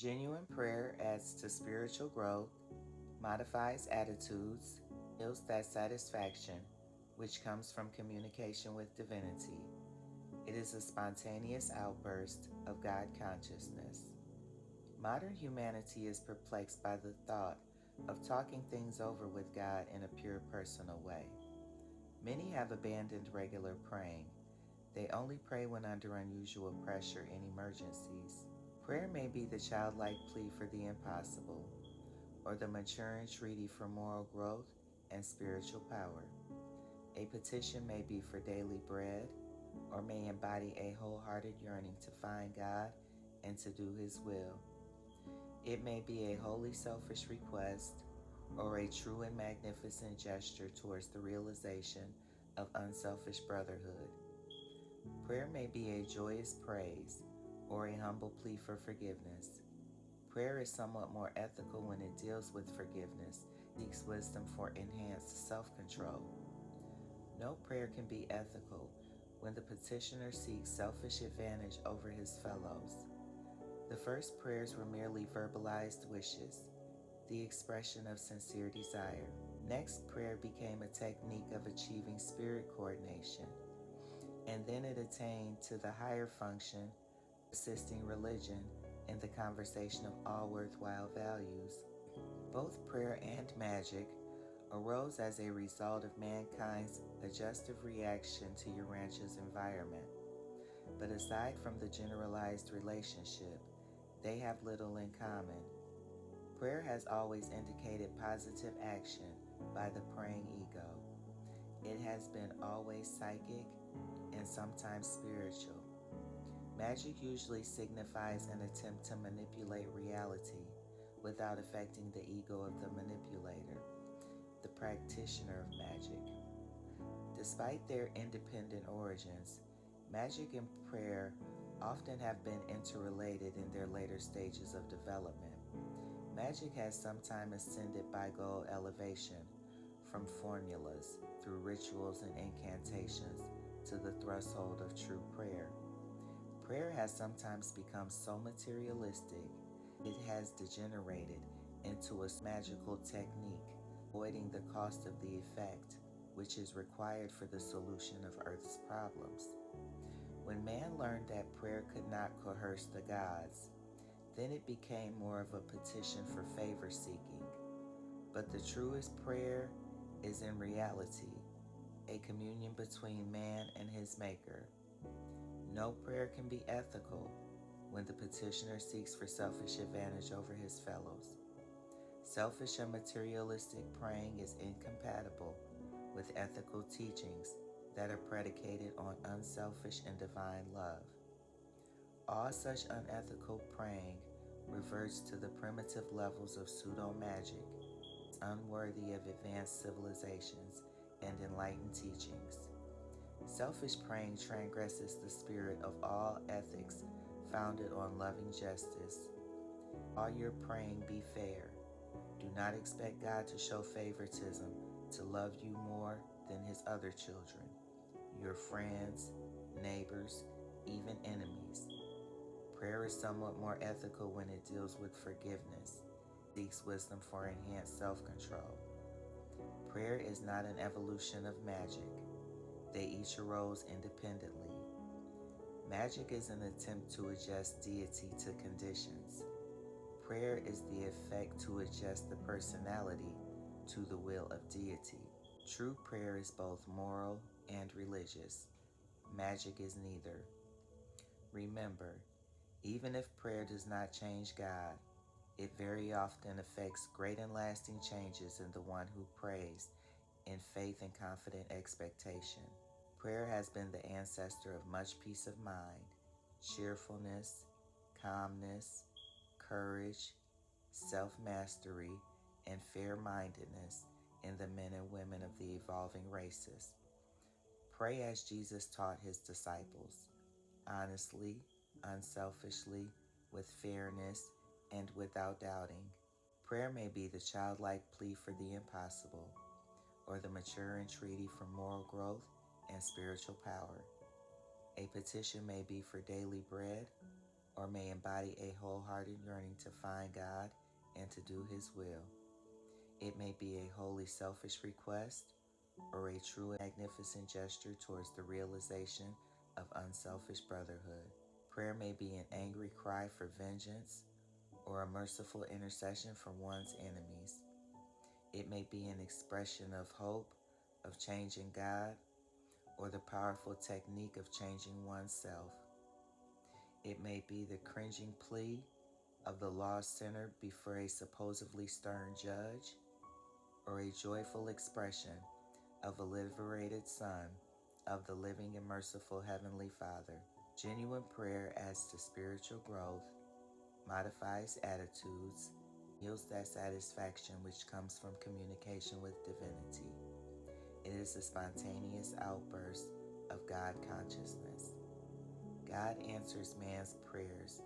Genuine prayer adds to spiritual growth, modifies attitudes, builds that satisfaction which comes from communication with divinity. It is a spontaneous outburst of God consciousness. Modern humanity is perplexed by the thought of talking things over with God in a pure personal way. Many have abandoned regular praying. They only pray when under unusual pressure in emergencies. Prayer may be the childlike plea for the impossible, or the mature entreaty for moral growth and spiritual power. A petition may be for daily bread, or may embody a wholehearted yearning to find God and to do His will. It may be a wholly selfish request, or a true and magnificent gesture towards the realization of unselfish brotherhood. Prayer may be a joyous praise, or a humble plea for forgiveness. Prayer is somewhat more ethical when it deals with forgiveness, seeks wisdom for enhanced self-control. No prayer can be ethical when the petitioner seeks selfish advantage over his fellows. The first prayers were merely verbalized wishes, the expression of sincere desire. Next, prayer became a technique of achieving spirit coordination, and then it attained to the higher function, assisting religion in the conversation of all worthwhile values. Both prayer and magic arose as a result of mankind's adjustive reaction to Urantia's environment. But aside from the generalized relationship, they have little in common. Prayer has always indicated positive action by the praying ego. It has been always psychic and sometimes spiritual. Magic usually signifies an attempt to manipulate reality without affecting the ego of the manipulator, the practitioner of magic. Despite their independent origins, magic and prayer often have been interrelated in their later stages of development. Magic has sometimes ascended by goal elevation from formulas through rituals and incantations to the threshold of true prayer. Prayer has sometimes become so materialistic it has degenerated into a magical technique, avoiding the cost of the effect, which is required for the solution of Earth's problems. When man learned that prayer could not coerce the gods, then it became more of a petition for favor seeking. But the truest prayer is in reality a communion between man and his maker. No prayer can be ethical when the petitioner seeks for selfish advantage over his fellows. Selfish and materialistic praying is incompatible with ethical teachings that are predicated on unselfish and divine love. All such unethical praying reverts to the primitive levels of pseudo-magic, unworthy of advanced civilizations and enlightened teachings. Selfish praying transgresses the spirit of all ethics founded on loving justice. All your praying be fair. Do not expect God to show favoritism, to love you more than his other children, your friends, neighbors, even enemies. Prayer is somewhat more ethical when it deals with forgiveness, seeks wisdom for enhanced self-control. Prayer is not an evolution of magic. They each arose independently. Magic is an attempt to adjust deity to conditions. Prayer is the effect to adjust the personality to the will of deity. True prayer is both moral and religious. Magic is neither. Remember, even if prayer does not change God, it very often affects great and lasting changes in the one who prays in faith and confident expectation. Prayer has been the ancestor of much peace of mind, cheerfulness, calmness, courage, self-mastery, and fair-mindedness in the men and women of the evolving races. Pray as Jesus taught his disciples, honestly, unselfishly, with fairness, and without doubting. Prayer may be the childlike plea for the impossible, or the mature entreaty for moral growth and spiritual power. A petition may be for daily bread, or may embody a wholehearted yearning to find God and to do His will. It may be a wholly selfish request or a true and magnificent gesture towards the realization of unselfish brotherhood. Prayer may be an angry cry for vengeance or a merciful intercession for one's enemies. It may be an expression of hope, of changing God, or the powerful technique of changing oneself. It may be the cringing plea of the lost sinner before a supposedly stern judge, or a joyful expression of a liberated son of the living and merciful Heavenly Father. Genuine prayer adds to spiritual growth, modifies attitudes, yields that satisfaction which comes from communication with divinity. It is a spontaneous outburst of God consciousness. God answers man's prayers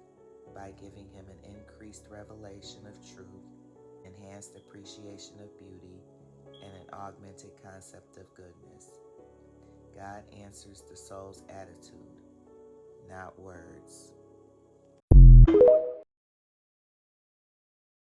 by giving him an increased revelation of truth, enhanced appreciation of beauty, and an augmented concept of goodness. God answers the soul's attitude, not words.